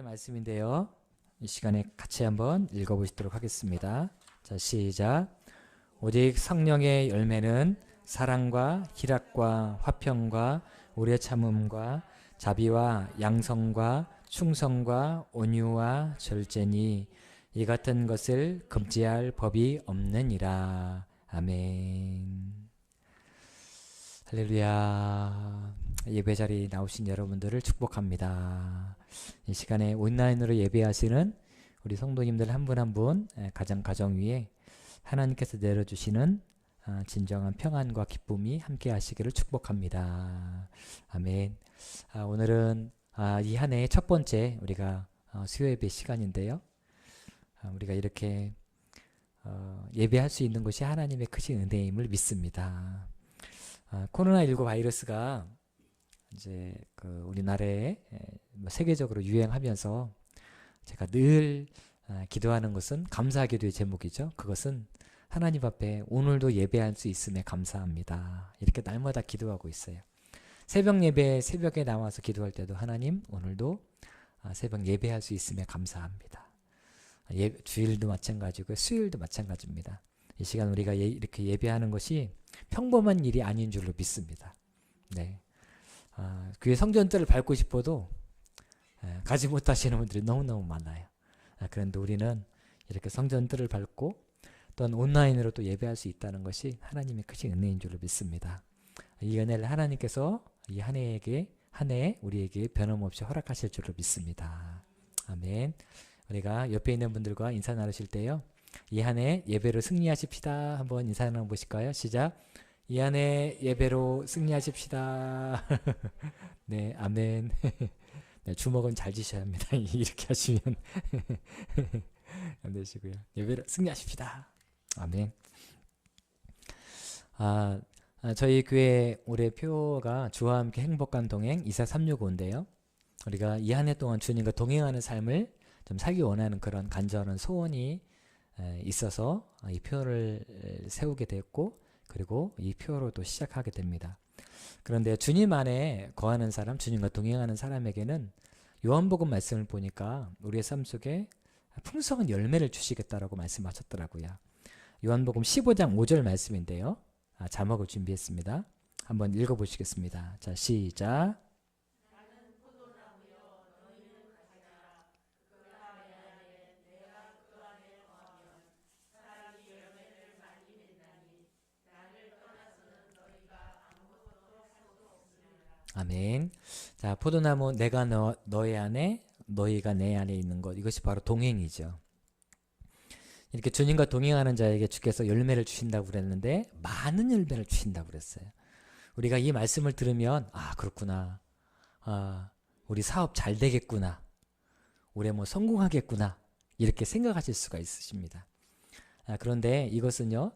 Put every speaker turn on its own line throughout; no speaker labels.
말씀인데요. 이 시간에 같이 한번 읽어보시도록 하겠습니다. 자, 시작. 오직 성령의 열매는 사랑과 희락과 화평과 오래 참음과 자비와 양성과 충성과 온유와 절제니 이 같은 것을 금지할 법이 없느니라. 아멘. 할렐루야. 예배 자리 나오신 여러분들을 축복합니다. 이 시간에 온라인으로 예배하시는 우리 성도님들 한 분 한 분 가정 위에 하나님께서 내려주시는 진정한 평안과 기쁨이 함께 하시기를 축복합니다. 아멘. 오늘은 이 한 해의 첫 번째 우리가 수요예배 시간인데요. 우리가 이렇게 예배할 수 있는 것이 하나님의 크신 은혜임을 믿습니다. 코로나19 바이러스가 이제 우리나라에 세계적으로 유행하면서 제가 늘 기도하는 것은 감사 기도의 제목이죠. 그것은 하나님 앞에 오늘도 예배할 수 있음에 감사합니다. 이렇게 날마다 기도하고 있어요. 새벽 예배 새벽에 나와서 기도할 때도 하나님 오늘도 새벽 예배할 수 있음에 감사합니다. 주일도 마찬가지고 수요일도 마찬가지입니다. 이 시간 우리가 이렇게 예배하는 것이 평범한 일이 아닌 줄로 믿습니다. 네. 교회 성전들을 밟고 싶어도 가지 못하시는 분들이 너무너무 많아요. 그런데 우리는 이렇게 성전들을 밟고 또한 온라인으로 또 예배할 수 있다는 것이 하나님의 크신 은혜인 줄로 믿습니다. 이 은혜를 하나님께서 이 한 해 우리에게 변함없이 허락하실 줄로 믿습니다. 아멘. 우리가 옆에 있는 분들과 인사 나누실 때요. 이 한 해 예배로 승리하십시다. 한번 인사 나눠보실까요? 시작. 이 한 해 예배로 승리하십시다. 네, 아멘. 네, 주먹은 잘 지셔야 합니다. 이렇게 하시면 안 되시고요. 예배로 승리하십시다. 아멘. 저희 교회 올해 표가 주와 함께 행복한 동행 24365인데요. 우리가 이 한 해 동안 주님과 동행하는 삶을 좀 살기 원하는 그런 간절한 소원이 있어서 이 표를 세우게 됐고, 그리고 이 표로 또 시작하게 됩니다. 그런데 주님 안에 거하는 사람, 주님과 동행하는 사람에게는 요한복음 말씀을 보니까 우리의 삶 속에 풍성한 열매를 주시겠다라고 말씀하셨더라고요. 요한복음 15장 5절 말씀인데요. 자막을 준비했습니다. 한번 읽어보시겠습니다. 자, 시작. 아멘. 자, 포도나무 내가 너의 안에 너희가 내 안에 있는 것, 이것이 바로 동행이죠. 이렇게 주님과 동행하는 자에게 주께서 열매를 주신다고 그랬는데 많은 열매를 주신다고 그랬어요. 우리가 이 말씀을 들으면 그렇구나. 우리 사업 잘 되겠구나. 올해 뭐 성공하겠구나. 이렇게 생각하실 수가 있으십니다. 그런데 이것은요.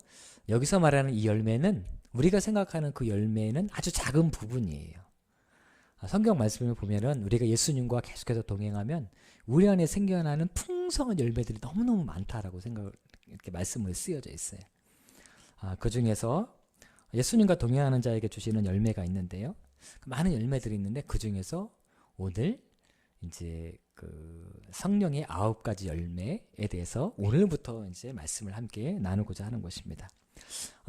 여기서 말하는 이 열매는 우리가 생각하는 그 열매는 아주 작은 부분이에요. 성경 말씀을 보면은 우리가 예수님과 계속해서 동행하면 우리 안에 생겨나는 풍성한 열매들이 너무너무 많다라고 이렇게 말씀을 쓰여져 있어요. 그 중에서 예수님과 동행하는 자에게 주시는 열매가 있는데요. 많은 열매들이 있는데 그 중에서 오늘 이제 성령의 9가지 열매에 대해서 오늘부터 이제 말씀을 함께 나누고자 하는 것입니다.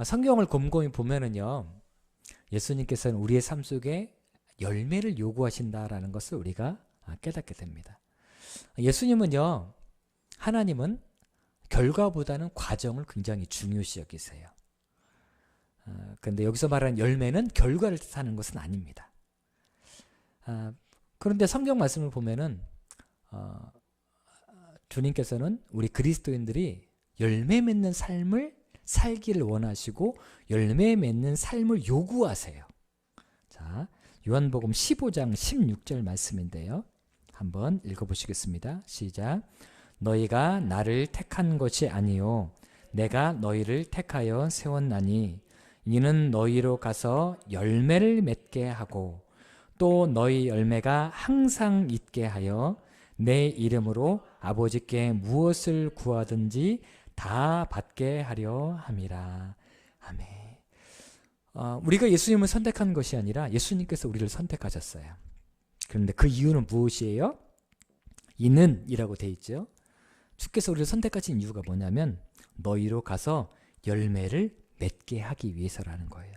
성경을 곰곰이 보면은요, 예수님께서는 우리의 삶 속에 열매를 요구하신다라는 것을 우리가 깨닫게 됩니다. 예수님은요, 하나님은 결과보다는 과정을 굉장히 중요시 여기세요. 그런데 여기서 말하는 열매는 결과를 뜻하는 것은 아닙니다. 그런데 성경 말씀을 보면은 주님께서는 우리 그리스도인들이 열매 맺는 삶을 살기를 원하시고 열매 맺는 삶을 요구하세요. 자, 요한복음 15장 16절 말씀인데요. 한번 읽어보시겠습니다. 시작. 너희가 나를 택한 것이 아니요 내가 너희를 택하여 세웠나니 이는 너희로 가서 열매를 맺게 하고 또 너희 열매가 항상 있게 하여 내 이름으로 아버지께 무엇을 구하든지 다 받게 하려 함이라. 아멘. 우리가 예수님을 선택한 것이 아니라 예수님께서 우리를 선택하셨어요. 그런데 그 이유는 무엇이에요? 이는 이라고 돼 있죠. 주께서 우리를 선택하신 이유가 뭐냐면 너희로 가서 열매를 맺게 하기 위해서라는 거예요.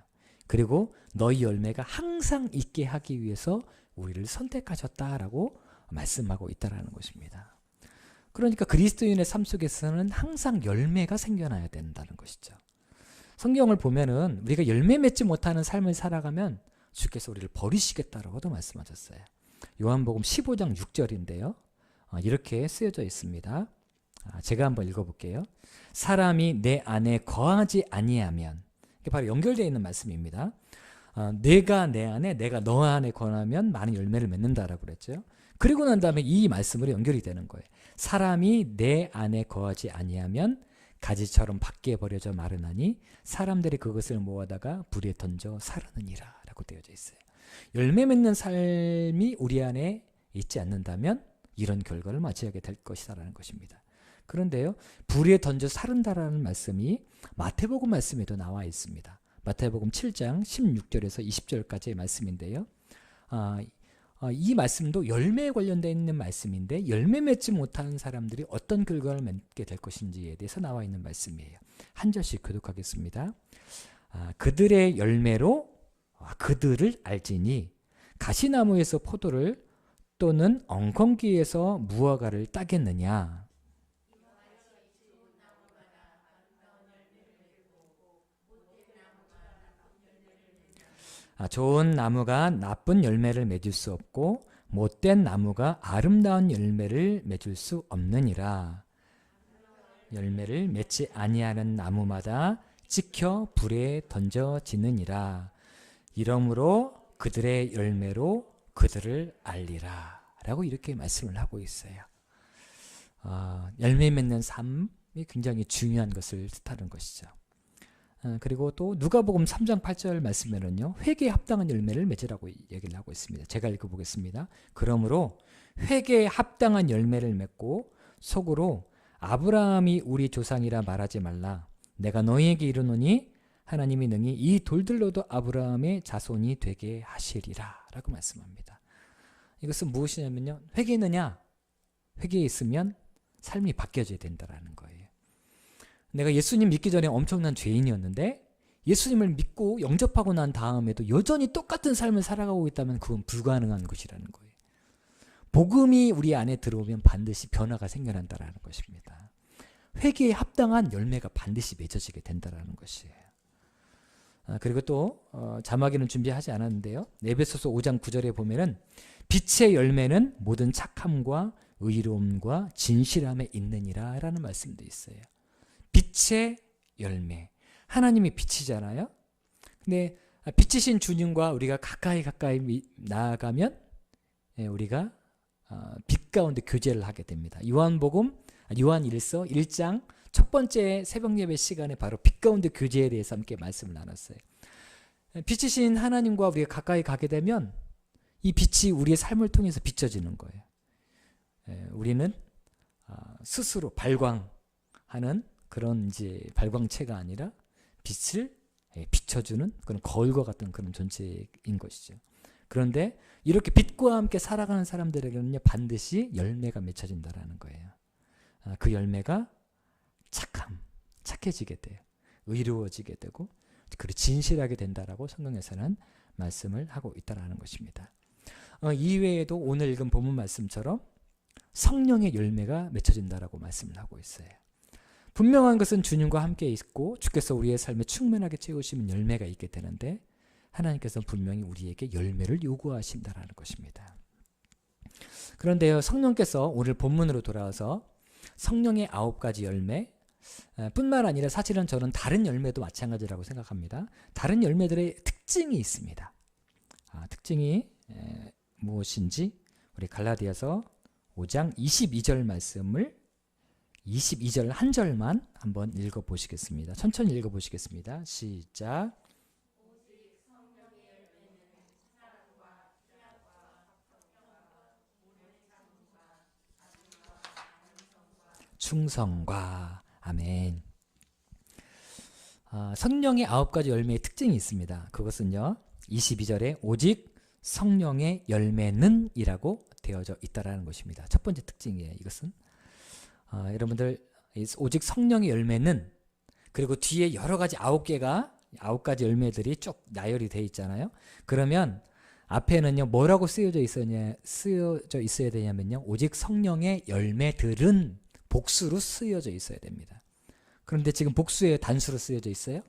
그리고 너희 열매가 항상 있게 하기 위해서 우리를 선택하셨다라고 말씀하고 있다라는 것입니다. 그러니까 그리스도인의 삶 속에서는 항상 열매가 생겨나야 된다는 것이죠. 성경을 보면은 우리가 열매 맺지 못하는 삶을 살아가면 주께서 우리를 버리시겠다라고도 말씀하셨어요. 요한복음 15장 6절인데요. 이렇게 쓰여져 있습니다. 제가 한번 읽어볼게요. 사람이 내 안에 거하지 아니하면, 이게 바로 연결되어 있는 말씀입니다. 내가 내 안에, 내가 너 안에 거하면 많은 열매를 맺는다라고 그랬죠. 그리고 난 다음에 이 말씀으로 연결이 되는 거예요. 사람이 내 안에 거하지 아니하면 가지처럼 밖에 버려져 마르나니 사람들이 그것을 모아다가 불에 던져 사르느니라 라고 되어져 있어요. 열매 맺는 삶이 우리 안에 있지 않는다면 이런 결과를 맞이하게 될 것이다라는 것입니다. 그런데요, 불에 던져 사른다라는 말씀이 마태복음 말씀에도 나와 있습니다. 마태복음 7장 16절에서 20절까지의 말씀인데요. 이 말씀도 열매에 관련되어 있는 말씀인데 열매 맺지 못하는 사람들이 어떤 결과를 맺게 될 것인지에 대해서 나와 있는 말씀이에요. 한 절씩 교독하겠습니다. 그들의 열매로 그들을 알지니 가시나무에서 포도를 또는 엉겅퀴에서 무화과를 따겠느냐. 좋은 나무가 나쁜 열매를 맺을 수 없고 못된 나무가 아름다운 열매를 맺을 수 없느니라. 열매를 맺지 아니하는 나무마다 찍혀 불에 던져지느니라. 이러므로 그들의 열매로 그들을 알리라 라고 이렇게 말씀을 하고 있어요. 열매 맺는 삶이 굉장히 중요한 것을 뜻하는 것이죠. 그리고 또 누가복음 3장 8절 말씀에는요, 회개에 합당한 열매를 맺으라고 얘기를 하고 있습니다. 제가 읽어보겠습니다. 그러므로 회개에 합당한 열매를 맺고 속으로 아브라함이 우리 조상이라 말하지 말라. 내가 너희에게 이르노니 하나님이 능히 이 돌들로도 아브라함의 자손이 되게 하시리라 라고 말씀합니다. 이것은 무엇이냐면요, 회개느냐? 회개에 있으면 삶이 바뀌어져야 된다는 거예요. 내가 예수님 믿기 전에 엄청난 죄인이었는데 예수님을 믿고 영접하고 난 다음에도 여전히 똑같은 삶을 살아가고 있다면 그건 불가능한 것이라는 거예요. 복음이 우리 안에 들어오면 반드시 변화가 생겨난다는 것입니다. 회개에 합당한 열매가 반드시 맺어지게 된다는 것이에요. 그리고 또 자막에는 준비하지 않았는데요. 에베소서 5장 9절에 보면은 빛의 열매는 모든 착함과 의로움과 진실함에 있느니라 라는 말씀도 있어요. 빛의 열매. 하나님이 빛이잖아요. 근데 빛이신 주님과 우리가 가까이 나아가면 우리가 빛 가운데 교제를 하게 됩니다. 요한 1서 1장 첫 번째 새벽 예배 시간에 바로 빛 가운데 교제에 대해서 함께 말씀을 나눴어요. 빛이신 하나님과 우리가 가까이 가게 되면 이 빛이 우리의 삶을 통해서 비춰지는 거예요. 우리는 스스로 발광하는 그런 이제 발광체가 아니라 빛을 비춰주는 그런 거울과 같은 그런 존재인 것이죠. 그런데 이렇게 빛과 함께 살아가는 사람들에게는요, 반드시 열매가 맺혀진다라는 거예요. 그 열매가 착해지게 돼요. 의로워지게 되고 그리고 진실하게 된다라고 성경에서는 말씀을 하고 있다라는 것입니다. 이외에도 오늘 읽은 본문 말씀처럼 성령의 열매가 맺혀진다라고 말씀을 하고 있어요. 분명한 것은 주님과 함께 있고 주께서 우리의 삶에 충만하게 채우시면 열매가 있게 되는데 하나님께서는 분명히 우리에게 열매를 요구하신다라는 것입니다. 그런데요, 성령께서 오늘 본문으로 돌아와서 성령의 9가지 열매 뿐만 아니라 사실은 저는 다른 열매도 마찬가지라고 생각합니다. 다른 열매들의 특징이 있습니다. 특징이 무엇인지 우리 갈라디아서 5장 22절 말씀을 22절 한 절만 한번 읽어보시겠습니다. 천천히 읽어보시겠습니다. 시작. 충성과 아멘. 성령의 9가지 열매의 특징이 있습니다. 그것은요, 22절에 오직 성령의 열매는 이라고 되어져 있다라는 것입니다. 첫 번째 특징이에요. 이것은 여러분들 오직 성령의 열매는, 그리고 뒤에 여러 가지 9가지 열매들이 쭉 나열이 되어 있잖아요. 그러면 앞에는요 뭐라고 쓰여져 있어야 되냐면요, 오직 성령의 열매들은 복수로 쓰여져 있어야 됩니다. 그런데 지금 복수예요, 단수로 쓰여져 있어요?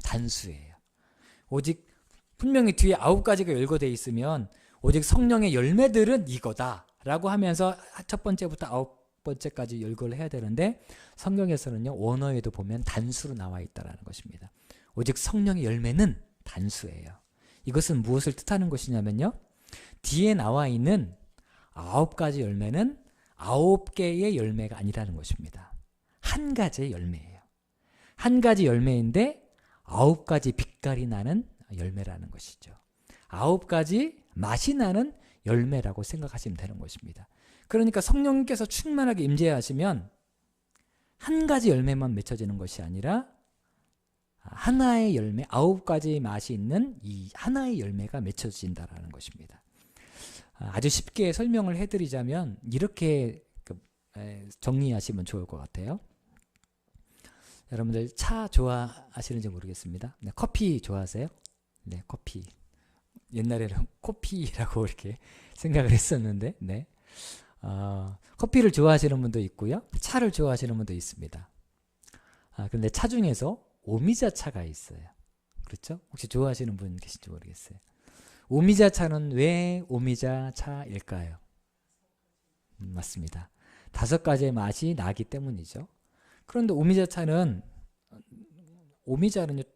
단수예요. 오직 분명히 뒤에 9가지가 열거되어 있으면 오직 성령의 열매들은 이거다 라고 하면서 첫 번째부터 9번째까지 열거를 해야 되는데, 성경에서는요 원어에도 보면 단수로 나와 있다는 것입니다. 오직 성령의 열매는 단수예요. 이것은 무엇을 뜻하는 것이냐면요, 뒤에 나와 있는 9가지 열매는 9개의 열매가 아니라는 것입니다. 한 가지의 열매예요. 한 가지 열매인데 9가지 빛깔이 나는 열매라는 것이죠. 9가지 맛이 나는 열매라고 생각하시면 되는 것입니다. 그러니까 성령님께서 충만하게 임재하시면 한 가지 열매만 맺혀지는 것이 아니라 하나의 열매, 9가지 맛이 있는 이 하나의 열매가 맺혀진다라는 것입니다. 아주 쉽게 설명을 해드리자면 이렇게 정리하시면 좋을 것 같아요. 여러분들 차 좋아하시는지 모르겠습니다. 네, 커피 좋아하세요? 네, 커피. 옛날에는 코피라고 이렇게 생각을 했었는데, 네. 커피를 좋아하시는 분도 있고요, 차를 좋아하시는 분도 있습니다. 근데 차 중에서 오미자 차가 있어요. 그렇죠? 혹시 좋아하시는 분 계신지 모르겠어요. 오미자 차는 왜 오미자 차일까요? 맞습니다. 5가지의 맛이 나기 때문이죠. 그런데 오미자차는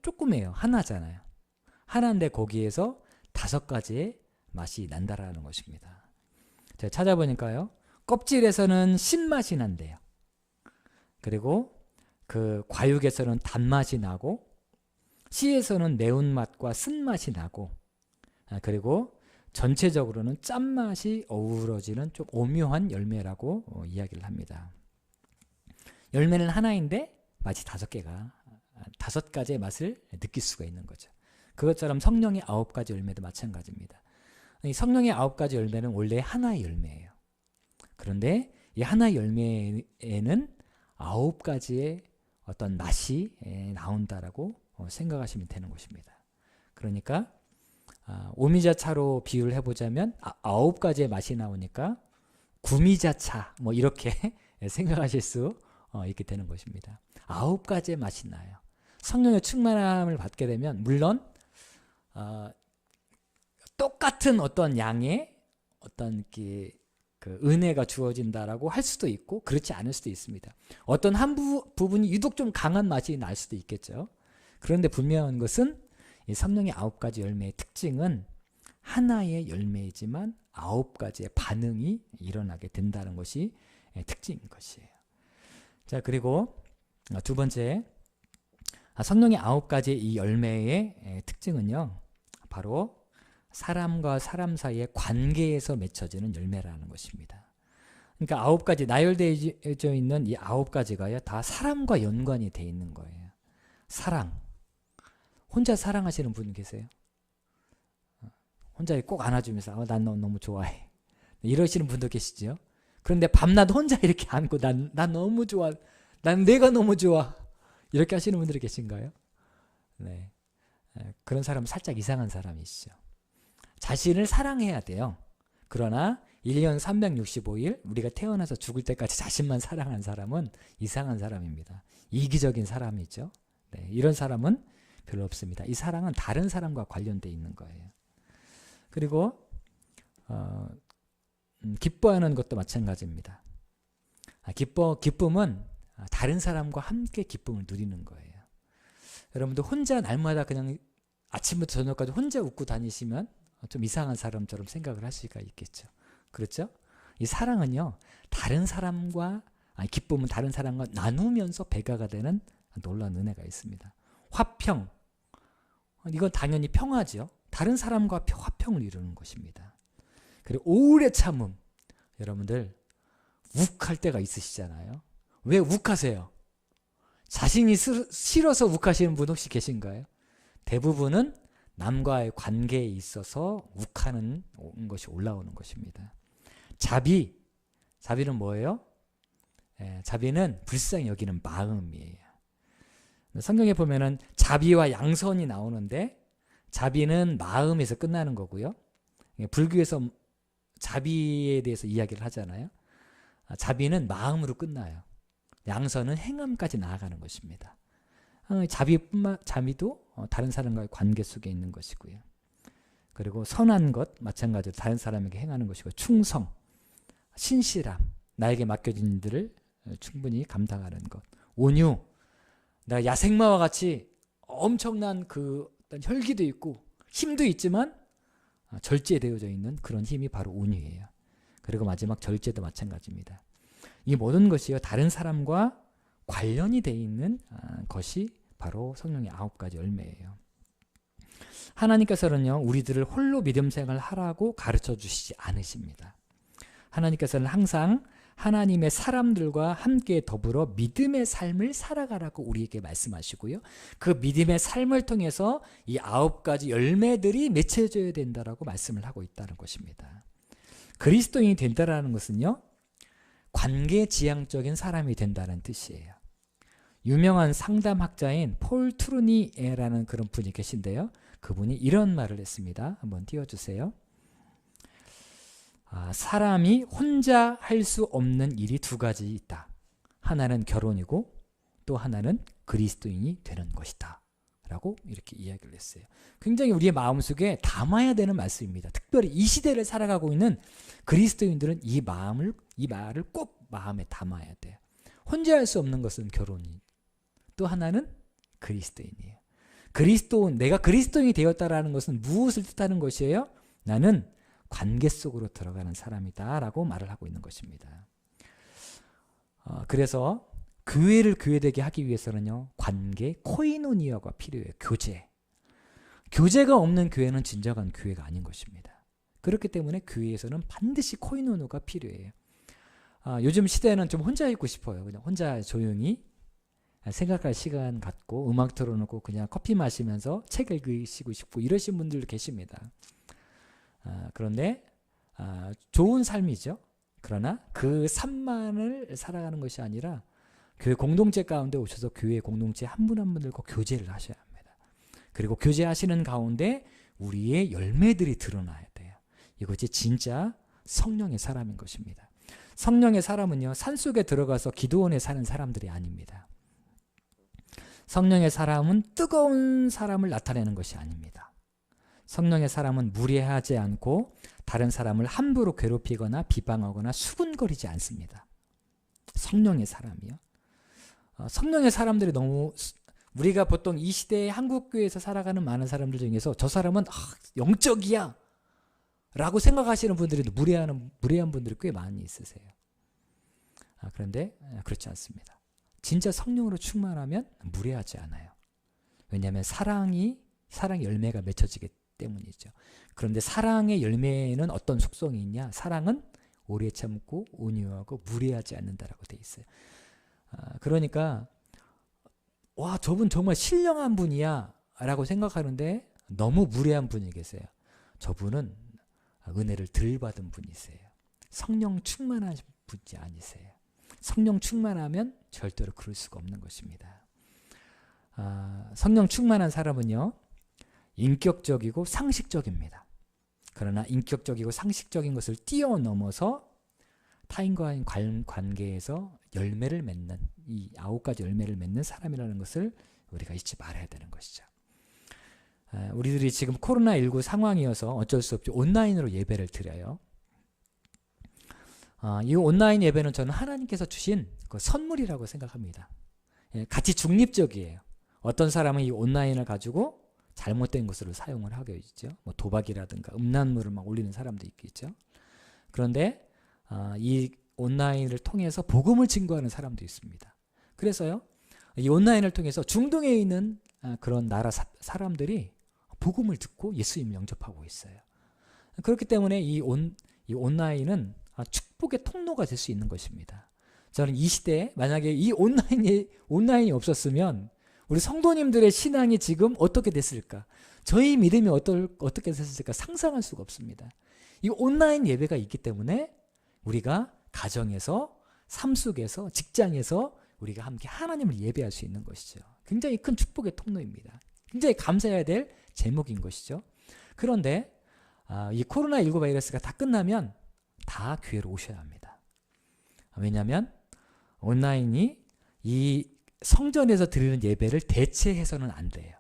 조그매요. 하나잖아요. 하나인데 거기에서 5가지의 맛이 난다라는 것입니다. 제가 찾아보니까요, 껍질에서는 신맛이 난대요. 그리고 그 과육에서는 단맛이 나고, 씨에서는 매운맛과 쓴맛이 나고, 그리고 전체적으로는 짠맛이 어우러지는 좀 오묘한 열매라고 이야기를 합니다. 열매는 하나인데 맛이 5가지의 맛을 느낄 수가 있는 거죠. 그것처럼 성령의 9가지 열매도 마찬가지입니다. 이 성령의 9가지 열매는 원래 하나의 열매예요. 그런데 이 하나의 열매에는 9가지의 어떤 맛이 나온다라고 생각하시면 되는 것입니다. 그러니까 오미자차로 비유를 해보자면 9가지의 맛이 나오니까 구미자차 뭐 이렇게 생각하실 수 있게 되는 것입니다. 9가지의 맛이 나요. 성령의 충만함을 받게 되면 물론 똑같은 어떤 양의 어떤 그 은혜가 주어진다라고 할 수도 있고 그렇지 않을 수도 있습니다. 어떤 한 부분이 유독 좀 강한 맛이 날 수도 있겠죠. 그런데 분명한 것은 이 성령의 9가지 열매의 특징은 하나의 열매이지만 9가지의 반응이 일어나게 된다는 것이 특징인 것이에요. 자, 그리고 두 번째, 성령의 9가지의 이 열매의 특징은요, 바로 사람과 사람 사이의 관계에서 맺혀지는 열매라는 것입니다. 그러니까 9가지 나열되어 있는 이 9가지가요 다 사람과 연관이 되어 있는 거예요. 사랑. 혼자 사랑하시는 분 계세요? 혼자 꼭 안아주면서 난 너 너무 좋아해, 이러시는 분도 계시죠. 그런데 밤낮 혼자 이렇게 안고 난 너무 좋아, 난 내가 너무 좋아, 이렇게 하시는 분들이 계신가요? 네, 그런 사람은 살짝 이상한 사람이시죠. 자신을 사랑해야 돼요. 그러나 1년 365일 우리가 태어나서 죽을 때까지 자신만 사랑한 사람은 이상한 사람입니다. 이기적인 사람이죠. 네, 이런 사람은 별로 없습니다. 이 사랑은 다른 사람과 관련되어 있는 거예요. 그리고 기뻐하는 것도 마찬가지입니다. 기쁨은 다른 사람과 함께 기쁨을 누리는 거예요. 여러분들 혼자 날마다 그냥 아침부터 저녁까지 혼자 웃고 다니시면 좀 이상한 사람처럼 생각을 할 수가 있겠죠. 그렇죠? 이 사랑은요, 기쁨은 다른 사람과 나누면서 배가가 되는 놀라운 은혜가 있습니다. 화평, 이건 당연히 평화죠. 다른 사람과 화평을 이루는 것입니다. 그리고 오래 참음, 여러분들 욱할 때가 있으시잖아요. 왜 욱하세요? 자신이 싫어서 욱하시는 분 혹시 계신가요? 대부분은 남과의 관계에 있어서 욱하는 것이 올라오는 것입니다. 자비는 뭐예요? 자비는 불쌍히 여기는 마음이에요. 성경에 보면은 자비와 양선이 나오는데 자비는 마음에서 끝나는 거고요. 불교에서 자비에 대해서 이야기를 하잖아요. 자비는 마음으로 끝나요. 양선은 행함까지 나아가는 것입니다. 자비도 다른 사람과의 관계 속에 있는 것이고요. 그리고 선한 것 마찬가지로 다른 사람에게 행하는 것이고, 충성, 신실함, 나에게 맡겨진 일들을 충분히 감당하는 것, 온유, 내가 야생마와 같이 엄청난 그 어떤 혈기도 있고 힘도 있지만 절제되어져 있는 그런 힘이 바로 온유예요. 그리고 마지막 절제도 마찬가지입니다. 이 모든 것이요, 다른 사람과 관련이 되어 있는 것이 바로 성령의 9가지 열매예요. 하나님께서는요, 우리들을 홀로 믿음 생활을 하라고 가르쳐 주시지 않으십니다. 하나님께서는 항상 하나님의 사람들과 함께 더불어 믿음의 삶을 살아가라고 우리에게 말씀하시고요, 그 믿음의 삶을 통해서 이 9가지 열매들이 맺혀져야 된다라고 말씀을 하고 있다는 것입니다. 그리스도인이 된다라는 것은요, 관계지향적인 사람이 된다는 뜻이에요. 유명한 상담학자인 폴 트루니에라는 그런 분이 계신데요, 그분이 이런 말을 했습니다. 한번 띄워주세요. 사람이 혼자 할 수 없는 일이 2가지 있다. 하나는 결혼이고 또 하나는 그리스도인이 되는 것이다 라고 이렇게 이야기를 했어요. 굉장히 우리의 마음속에 담아야 되는 말씀입니다. 특별히 이 시대를 살아가고 있는 그리스도인들은 이 말을 꼭 마음에 담아야 돼요. 혼자 할 수 없는 것은 결혼이, 또 하나는 그리스도인이에요. 내가 그리스도인이 되었다라는 것은 무엇을 뜻하는 것이에요? 나는 관계 속으로 들어가는 사람이다 라고 말을 하고 있는 것입니다. 그래서 교회를 교회되게 하기 위해서는요, 관계, 코이노니아가 필요해요. 교제가 없는 교회는 진정한 교회가 아닌 것입니다. 그렇기 때문에 교회에서는 반드시 코이노니아가 필요해요. 요즘 시대에는 좀 혼자 있고 싶어요. 그냥 혼자 조용히 생각할 시간 갖고 음악 틀어놓고 그냥 커피 마시면서 책 읽으시고 싶고 이러신 분들도 계십니다. 그런데 좋은 삶이죠. 그러나 그 삶만을 살아가는 것이 아니라 교회 공동체 가운데 오셔서 교회 공동체 한 분 한 분들과 교제를 하셔야 합니다. 그리고 교제하시는 가운데 우리의 열매들이 드러나야 돼요. 이것이 진짜 성령의 사람인 것입니다. 성령의 사람은요, 산속에 들어가서 기도원에 사는 사람들이 아닙니다. 성령의 사람은 뜨거운 사람을 나타내는 것이 아닙니다. 성령의 사람은 무례하지 않고 다른 사람을 함부로 괴롭히거나 비방하거나 수군거리지 않습니다. 성령의 사람이요. 성령의 사람들이 너무, 우리가 보통 이 시대의 한국교회에서 살아가는 많은 사람들 중에서 저 사람은 영적이야 라고 생각하시는 분들이 무례한 분들이 꽤 많이 있으세요. 그런데 그렇지 않습니다. 진짜 성령으로 충만하면 무례하지 않아요. 왜냐하면 사랑의 열매가 맺혀지기 때문이죠. 그런데 사랑의 열매는 어떤 속성이 있냐? 사랑은 오래 참고 온유하고 무례하지 않는다라고 돼 있어요. 그러니까 와, 저분 정말 신령한 분이야 라고 생각하는데 너무 무례한 분이 계세요. 저분은 은혜를 덜 받은 분이세요. 성령 충만한 분이 아니세요. 성령 충만하면 절대로 그럴 수가 없는 것입니다. 성령 충만한 사람은요, 인격적이고 상식적입니다. 그러나 인격적이고 상식적인 것을 뛰어넘어서 타인과의 관계에서 열매를 맺는, 이 9가지 열매를 맺는 사람이라는 것을 우리가 잊지 말아야 되는 것이죠. 우리들이 지금 코로나19 상황이어서 어쩔 수 없이 온라인으로 예배를 드려요. 이 온라인 예배는 저는 하나님께서 주신 그 선물이라고 생각합니다. 가치 중립적이에요. 어떤 사람은 이 온라인을 가지고 잘못된 것으로 사용을 하게 있죠. 뭐 도박이라든가 음란물을 막 올리는 사람도 있겠죠. 그런데 이 온라인을 통해서 복음을 증거하는 사람도 있습니다. 그래서요, 이 온라인을 통해서 중동에 있는 그런 나라 사람들이 복음을 듣고 예수님을 영접하고 있어요. 그렇기 때문에 이 온라인은 축복의 통로가 될 수 있는 것입니다. 저는 이 시대에 만약에 이 온라인이 없었으면 우리 성도님들의 신앙이 지금 어떻게 됐을까? 저희 믿음이 어떻게 됐을까? 상상할 수가 없습니다. 이 온라인 예배가 있기 때문에 우리가 가정에서, 삶 속에서, 직장에서 우리가 함께 하나님을 예배할 수 있는 것이죠. 굉장히 큰 축복의 통로입니다. 굉장히 감사해야 될 제목인 것이죠. 그런데 이 코로나19 바이러스가 다 끝나면 다 교회로 오셔야 합니다. 왜냐하면 온라인이 이 성전에서 드리는 예배를 대체해서는 안 돼요.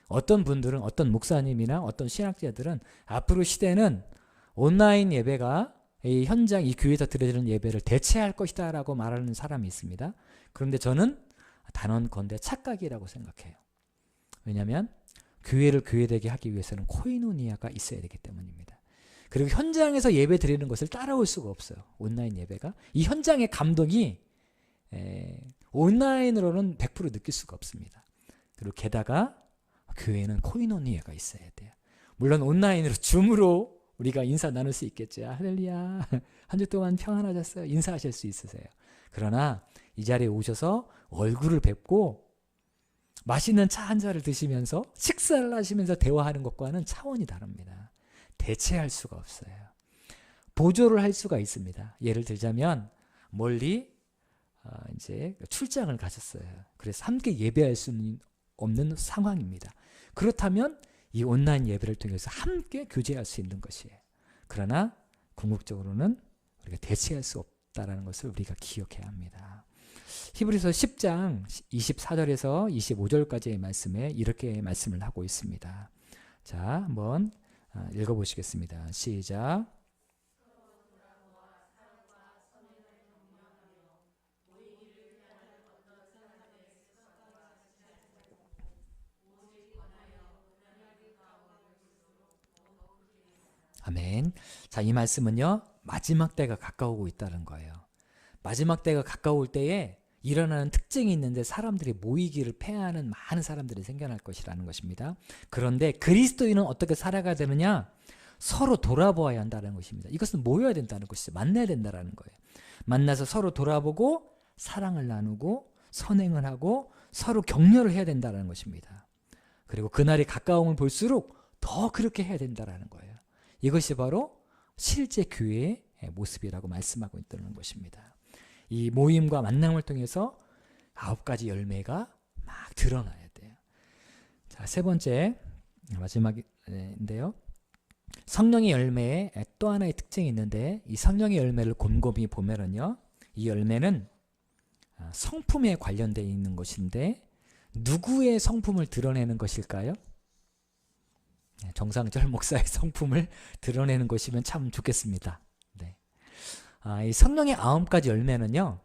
어떤 분들은, 어떤 목사님이나 어떤 신학자들은 앞으로 시대는 온라인 예배가 이 현장, 이 교회에서 드려지는 예배를 대체할 것이다 라고 말하는 사람이 있습니다. 그런데 저는 단언컨대 착각이라고 생각해요. 왜냐하면 교회를 교회되게 하기 위해서는 코이노니아가 있어야 되기 때문입니다. 그리고 현장에서 예배 드리는 것을 따라올 수가 없어요. 온라인 예배가. 이 현장의 감동이 온라인으로는 100% 느낄 수가 없습니다. 그리고 게다가 교회는 코이노니아가 있어야 돼요. 물론 온라인으로 줌으로 우리가 인사 나눌 수 있겠죠. 할렐루야. 한 주 동안 평안하셨어요. 인사하실 수 있으세요. 그러나 이 자리에 오셔서 얼굴을 뵙고 맛있는 차 한 잔을 드시면서 식사를 하시면서 대화하는 것과는 차원이 다릅니다. 대체할 수가 없어요. 보조를 할 수가 있습니다. 예를 들자면 멀리 이제 출장을 가셨어요. 그래서 함께 예배할 수는 없는 상황입니다. 그렇다면 이 온라인 예배를 통해서 함께 교제할 수 있는 것이에요. 그러나 궁극적으로는 우리가 대체할 수 없다는 것을 우리가 기억해야 합니다. 히브리서 10장 24절에서 25절까지의 말씀에 이렇게 말씀을 하고 있습니다. 자, 한번 읽어보시겠습니다. 시작. 아멘. 자, 이 말씀은요, 마지막 때가 가까우고 있다는 거예요. 마지막 때가 가까울 때에 일어나는 특징이 있는데 사람들이 모이기를 패하는 많은 사람들이 생겨날 것이라는 것입니다. 그런데 그리스도인은 어떻게 살아가야 되느냐? 서로 돌아보아야 한다는 것입니다. 이것은 모여야 된다는 것이죠. 만나야 된다는 거예요. 만나서 서로 돌아보고 사랑을 나누고 선행을 하고 서로 격려를 해야 된다는 것입니다. 그리고 그날이 가까움을 볼수록 더 그렇게 해야 된다는 거예요. 이것이 바로 실제 교회의 모습이라고 말씀하고 있다는 것입니다. 이 모임과 만남을 통해서 9가지 열매가 막 드러나야 돼요. 자, 세 번째 마지막인데요. 성령의 열매에 또 하나의 특징이 있는데 이 성령의 열매를 곰곰이 보면은요, 이 열매는 성품에 관련되어 있는 것인데 누구의 성품을 드러내는 것일까요? 정상절 목사의 성품을 드러내는 것이면 참 좋겠습니다. 네. 이 성령의 9가지 열매는요,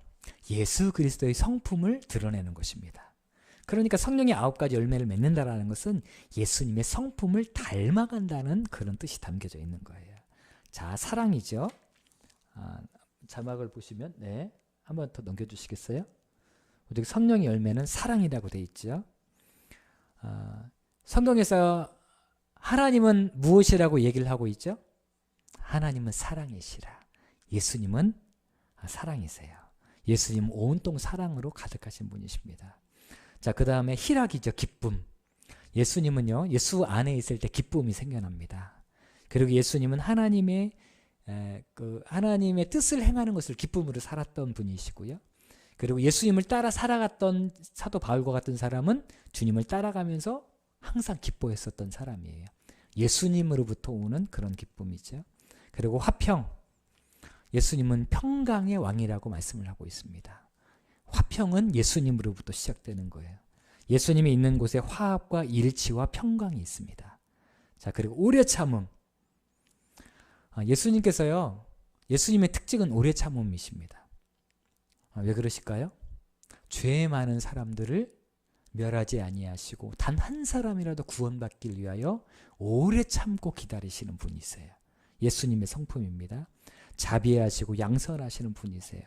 예수 그리스도의 성품을 드러내는 것입니다. 그러니까 성령의 9가지 열매를 맺는다라는 것은 예수님의 성품을 닮아간다는 그런 뜻이 담겨져 있는 거예요. 자, 사랑이죠. 자막을 보시면, 네, 한번 더 넘겨주시겠어요? 여기 성령의 열매는 사랑이라고 되어 있죠. 성경에서 하나님은 무엇이라고 얘기를 하고 있죠? 하나님은 사랑이시라. 예수님은 사랑이세요. 예수님은 온통 사랑으로 가득하신 분이십니다. 자, 그 다음에 희락이죠. 기쁨. 예수님은요, 예수 안에 있을 때 기쁨이 생겨납니다. 그리고 예수님은 하나님의 뜻을 행하는 것을 기쁨으로 살았던 분이시고요. 그리고 예수님을 따라 살아갔던 사도 바울과 같은 사람은 주님을 따라가면서 항상 기뻐했었던 사람이에요. 예수님으로부터 오는 그런 기쁨이죠. 그리고 화평. 예수님은 평강의 왕이라고 말씀을 하고 있습니다. 화평은 예수님으로부터 시작되는 거예요. 예수님이 있는 곳에 화합과 일치와 평강이 있습니다. 자, 그리고 오래 참음. 예수님께서요, 예수님의 특징은 오래 참음이십니다. 왜 그러실까요? 죄 많은 사람들을 멸하지 아니하시고 단 한 사람이라도 구원받길 위하여 오래 참고 기다리시는 분이세요. 예수님의 성품입니다. 자비하시고 양선하시는 분이세요.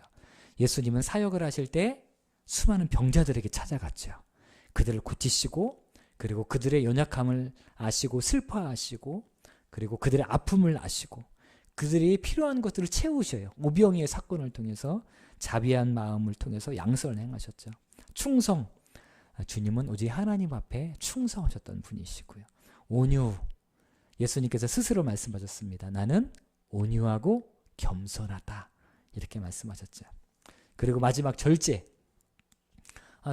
예수님은 사역을 하실 때 수많은 병자들에게 찾아갔죠. 그들을 고치시고, 그리고 그들의 연약함을 아시고 슬퍼하시고, 그리고 그들의 아픔을 아시고, 그들이 필요한 것들을 채우셔요. 오병이의 사건을 통해서 자비한 마음을 통해서 양선을 행하셨죠. 충성. 주님은 오직 하나님 앞에 충성하셨던 분이시고요. 온유, 예수님께서 스스로 말씀하셨습니다. 나는 온유하고 겸손하다. 이렇게 말씀하셨죠. 그리고 마지막 절제.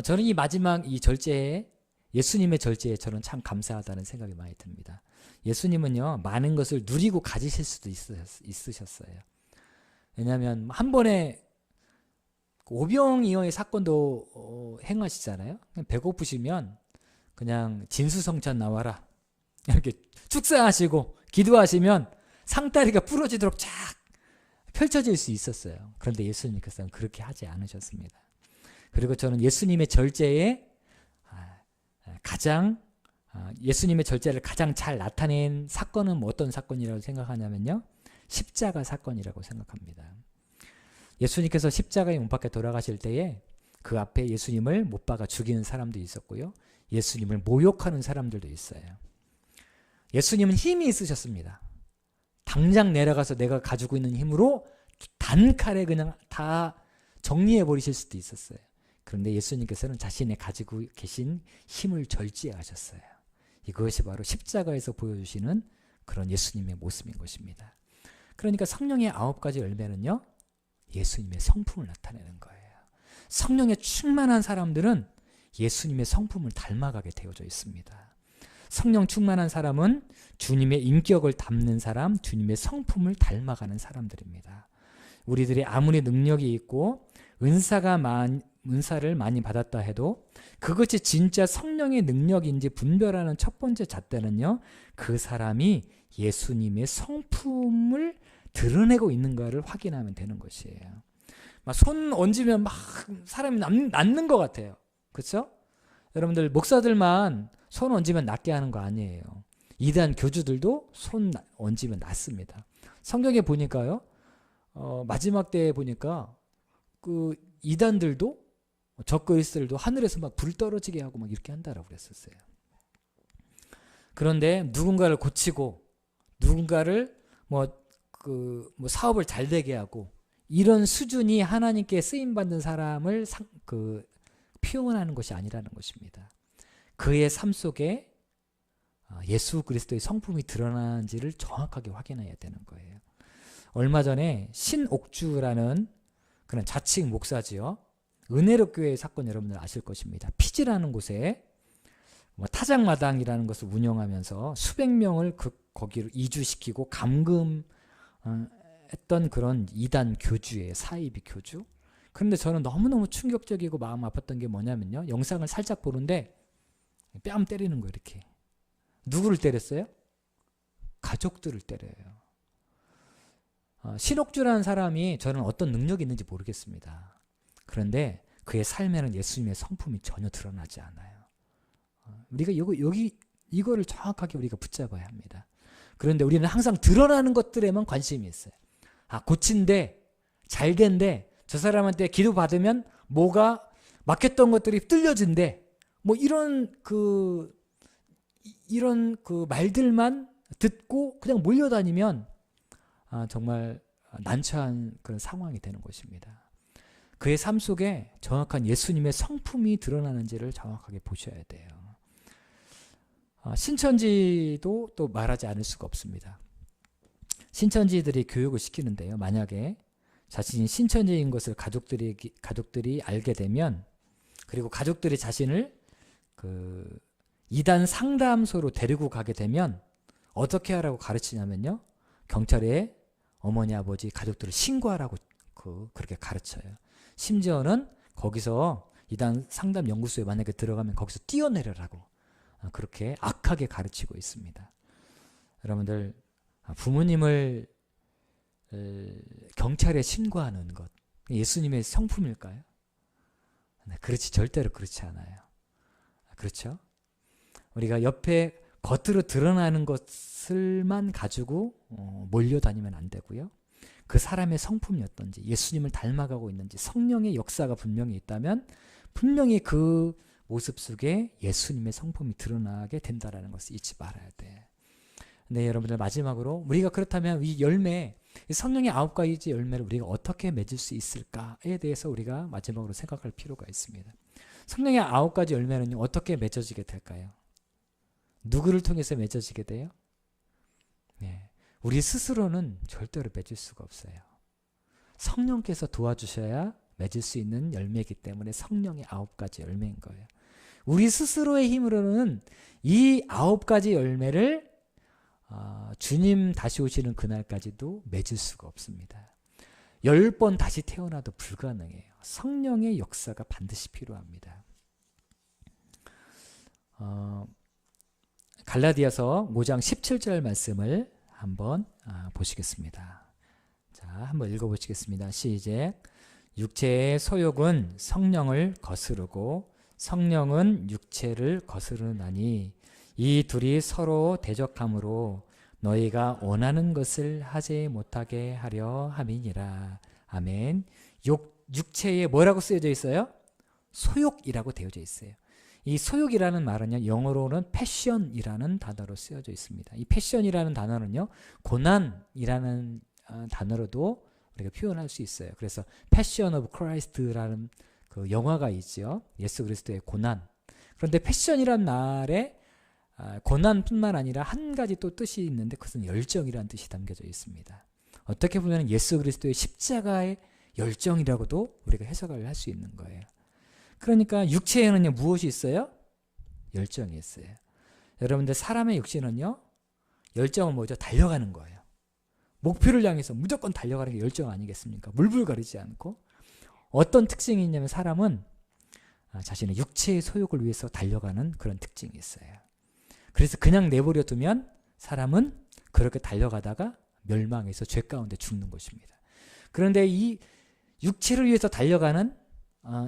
저는 이 마지막 이 절제에, 예수님의 절제에 저는 참 감사하다는 생각이 많이 듭니다. 예수님은요, 많은 것을 누리고 가지실 수도 있으셨어요. 왜냐하면 한 번에 오병이어의 사건도 행하시잖아요. 배고프시면 그냥 진수성찬 나와라, 이렇게 축사하시고 기도하시면 상다리가 부러지도록 쫙 펼쳐질 수 있었어요. 그런데 예수님께서는 그렇게 하지 않으셨습니다. 그리고 저는 예수님의 절제에 예수님의 절제를 가장 잘 나타낸 사건은 어떤 사건이라고 생각하냐면요, 십자가 사건이라고 생각합니다. 예수님께서 십자가에 못 박혀 돌아가실 때에 그 앞에 예수님을 못 박아 죽이는 사람도 있었고요, 예수님을 모욕하는 사람들도 있어요. 예수님은 힘이 있으셨습니다. 당장 내려가서 내가 가지고 있는 힘으로 단칼에 그냥 다 정리해 버리실 수도 있었어요. 그런데 예수님께서는 자신의 가지고 계신 힘을 절제하셨어요. 이것이 바로 십자가에서 보여주시는 그런 예수님의 모습인 것입니다. 그러니까 성령의 9가지 열매는요, 예수님의 성품을 나타내는 거예요. 성령에 충만한 사람들은 예수님의 성품을 닮아가게 되어져 있습니다. 성령 충만한 사람은 주님의 인격을 담는 사람, 주님의 성품을 닮아가는 사람들입니다. 우리들이 아무리 능력이 있고 은사를 많이 받았다 해도 그것이 진짜 성령의 능력인지 분별하는 첫 번째 잣대는요, 그 사람이 예수님의 성품을 드러내고 있는가를 확인하면 되는 것이에요. 막 손 얹으면 막 사람이 낫는 것 같아요. 그렇죠? 여러분들, 목사들만 손 얹으면 낫게 하는 거 아니에요. 이단 교주들도 손 얹으면 낫습니다. 성경에 보니까요, 마지막 때에 보니까 그 이단들도, 적그리스도들도 하늘에서 막 불 떨어지게 하고 막 이렇게 한다라고 그랬었어요. 그런데 누군가를 고치고 누군가를 사업을 잘 되게 하고 이런 수준이 하나님께 쓰임 받는 사람을 표현하는 것이 아니라는 것입니다. 그의 삶 속에 예수 그리스도의 성품이 드러나는지를 정확하게 확인해야 되는 거예요. 얼마 전에 신옥주라는 그런 자칭 목사지요, 은혜로 교회 사건 여러분들 아실 것입니다. 피지라는 곳에 타작마당이라는 것을 운영하면서 수백 명을 거기로 이주시키고 감금했던 그런 이단 교주예요. 사이비 교주. 그런데 저는 너무너무 충격적이고 마음 아팠던 게 뭐냐면요, 영상을 살짝 보는데 뺨 때리는 거예요. 이렇게. 누구를 때렸어요? 가족들을 때려요. 신옥주라는 사람이 저는 어떤 능력이 있는지 모르겠습니다. 그런데 그의 삶에는 예수님의 성품이 전혀 드러나지 않아요. 우리가 이거를 정확하게 우리가 붙잡아야 합니다. 그런데 우리는 항상 드러나는 것들에만 관심이 있어요. 고친데, 잘된데, 저 사람한테 기도 받으면 뭐가 막혔던 것들이 뚫려진대. 이런 말들만 듣고 그냥 몰려다니면 정말 난처한 그런 상황이 되는 것입니다. 그의 삶 속에 정확한 예수님의 성품이 드러나는지를 정확하게 보셔야 돼요. 신천지도 또 말하지 않을 수가 없습니다. 신천지들이 교육을 시키는데요, 만약에 자신이 신천지인 것을 가족들이 알게 되면, 그리고 가족들이 자신을 이단 상담소로 데리고 가게 되면 어떻게 하라고 가르치냐면요, 경찰에 어머니 아버지 가족들을 신고하라고 그렇게 가르쳐요. 심지어는 거기서 이단 상담 연구소에 만약에 들어가면 거기서 뛰어내려라고 그렇게 악하게 가르치고 있습니다. 여러분들, 부모님을 경찰에 신고하는 것, 예수님의 성품일까요? 절대로 그렇지 않아요. 그렇죠? 우리가 옆에 겉으로 드러나는 것을만 가지고 몰려다니면 안 되고요. 그 사람의 성품이 어떤지, 예수님을 닮아가고 있는지, 성령의 역사가 분명히 있다면 분명히 그 모습 속에 예수님의 성품이 드러나게 된다는 것을 잊지 말아야 돼. 네, 여러분들, 마지막으로 우리가 그렇다면 이 열매, 성령의 9가지 열매를 우리가 어떻게 맺을 수 있을까에 대해서 우리가 마지막으로 생각할 필요가 있습니다. 성령의 9가지 열매는요, 어떻게 맺어지게 될까요? 누구를 통해서 맺어지게 돼요? 네, 우리 스스로는 절대로 맺을 수가 없어요. 성령께서 도와주셔야 맺을 수 있는 열매이기 때문에 성령의 9가지 열매인 거예요. 우리 스스로의 힘으로는 이 9가지 열매를 주님 다시 오시는 그날까지도 맺을 수가 없습니다. 10번 다시 태어나도 불가능해요. 성령의 역사가 반드시 필요합니다. 갈라디아서 5장 17절 말씀을 한번 보시겠습니다. 자, 한번 읽어보시겠습니다. 시작. 육체의 소욕은 성령을 거스르고 성령은 육체를 거스르나니 이 둘이 서로 대적함으로 너희가 원하는 것을 하지 못하게 하려 함이니라. 아멘. 육체에 뭐라고 쓰여져 있어요? 소욕이라고 되어져 있어요. 이 소욕이라는 말은요, 영어로는 패션이라는 단어로 쓰여져 있습니다. 이 패션이라는 단어는요, 고난이라는 단어로도 우리가 표현할 수 있어요. 그래서 패션 오브 크라이스트라는 그 영화가 있죠. 예수 그리스도의 고난. 그런데 패션이란 말에 고난뿐만 아니라 한 가지 또 뜻이 있는데 그것은 열정이라는 뜻이 담겨져 있습니다. 어떻게 보면 예수 그리스도의 십자가의 열정이라고도 우리가 해석을 할 수 있는 거예요. 그러니까 육체에는요, 무엇이 있어요? 열정이 있어요. 여러분들, 사람의 육신은요, 열정은 뭐죠? 달려가는 거예요. 목표를 향해서 무조건 달려가는 게 열정 아니겠습니까? 물불거리지 않고. 어떤 특징이 있냐면 사람은 자신의 육체의 소욕을 위해서 달려가는 그런 특징이 있어요. 그래서 그냥 내버려 두면 사람은 그렇게 달려가다가 멸망해서 죄 가운데 죽는 것입니다. 그런데 이 육체를 위해서 달려가는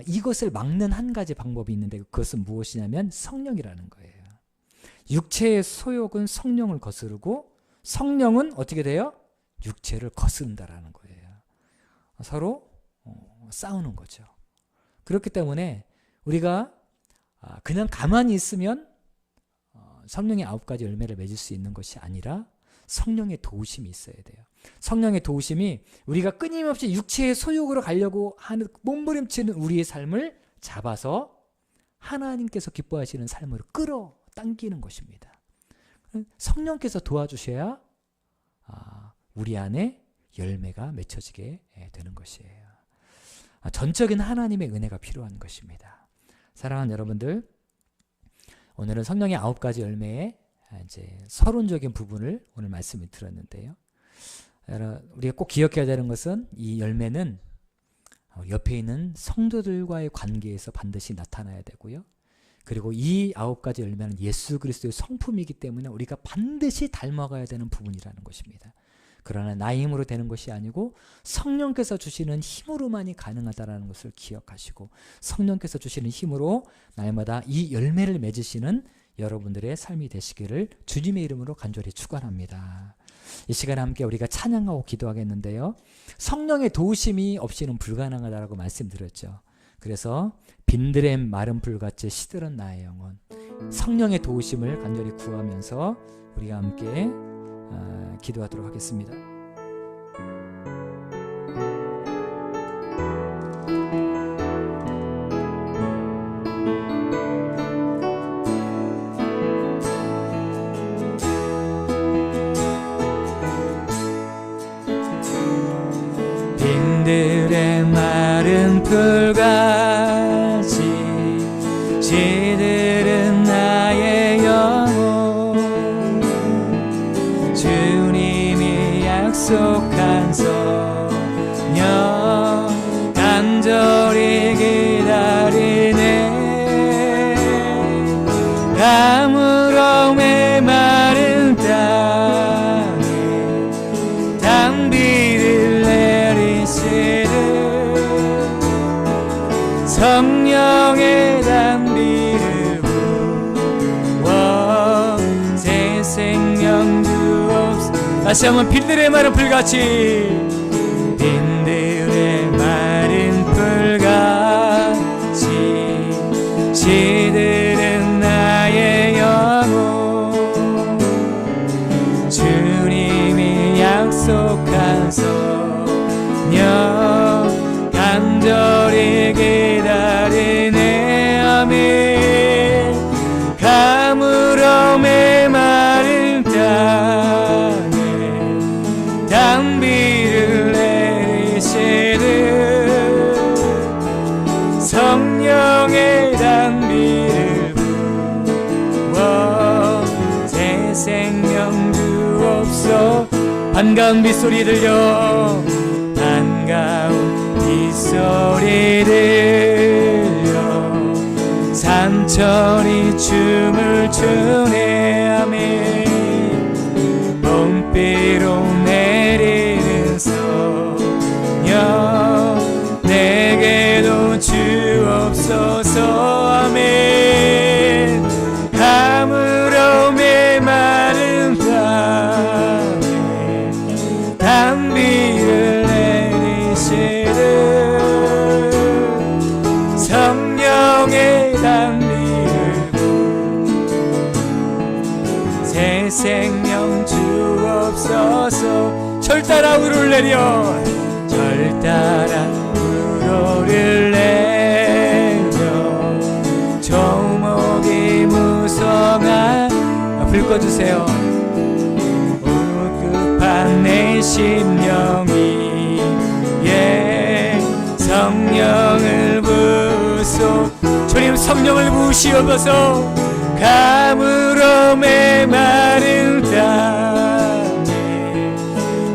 이것을 막는 한 가지 방법이 있는데 그것은 무엇이냐면 성령이라는 거예요. 육체의 소욕은 성령을 거스르고 성령은 어떻게 돼요? 육체를 거스른다라는 거예요. 서로 싸우는 거죠. 그렇기 때문에 우리가 그냥 가만히 있으면 성령의 9가지 열매를 맺을 수 있는 것이 아니라 성령의 도우심이 있어야 돼요. 성령의 도우심이 우리가 끊임없이 육체의 소욕으로 가려고 하는 몸부림치는 우리의 삶을 잡아서 하나님께서 기뻐하시는 삶으로 끌어당기는 것입니다. 성령께서 도와주셔야 우리 안에 열매가 맺혀지게 되는 것이에요. 전적인 하나님의 은혜가 필요한 것입니다. 사랑하는 여러분들, 오늘은 성령의 9가지 열매의 이제 서론적인 부분을 오늘 말씀을 들었는데요. 우리가 꼭 기억해야 되는 것은 이 열매는 옆에 있는 성도들과의 관계에서 반드시 나타나야 되고요. 그리고 이 9가지 열매는 예수 그리스도의 성품이기 때문에 우리가 반드시 닮아가야 되는 부분이라는 것입니다. 그러나 나의 힘으로 되는 것이 아니고 성령께서 주시는 힘으로만이 가능하다는 것을 기억하시고 성령께서 주시는 힘으로 날마다 이 열매를 맺으시는 여러분들의 삶이 되시기를 주님의 이름으로 간절히 축원합니다. 이 시간에 함께 우리가 찬양하고 기도하겠는데요. 성령의 도우심이 없이는 불가능하다라고 말씀드렸죠. 그래서 빈들의 마른 풀같이 시들은 나의 영혼, 성령의 도우심을 간절히 구하면서 우리가 함께 기도하도록 하겠습니다. 빈들의 마른 풀같이 시들은 나의 영혼, 주님이 약속한 성령 간절히 기다리네. 가물어 메마른 땅에 단비를 내리시는 성령의 단비를 부어 새 생명 주옵소서. 다시 한번 빈들의 마른 풀같이, 빈들의 마른 풀같이 시들은 나의 영혼, 주님이 약속한 성령 간절히 기다리네. 주옵소. 반가운 빗소리 들려 반가운 빗소리 들려 산천이 춤을 추네. 아멘. 봄비로 내리는 소녀 내게도 주옵소서. 아멘. 가물어 메마른 땅에 단비를 내리시는 성령의 단비를 새 생명 주옵소서. 철따라 우를 내려 철따라 우를 내려 조목이 무성한 불 꺼주세요. 우급한 내 심령이 예 성령을 부소. 주님 성령을 부으시옵소서. 가물어 메마른 땅에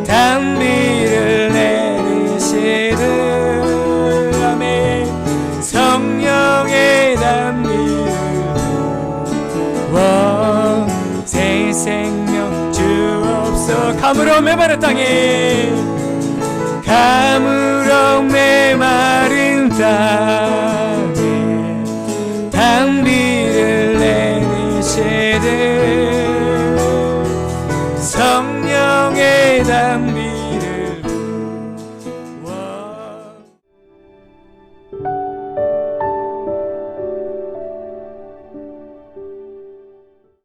단비를 내리시는 아멘. 성령의 단비를 새 생명 주옵소서. 가물어 메마른 땅에 가물어 메마른 땅에 단비를 내리시는 성령의 단비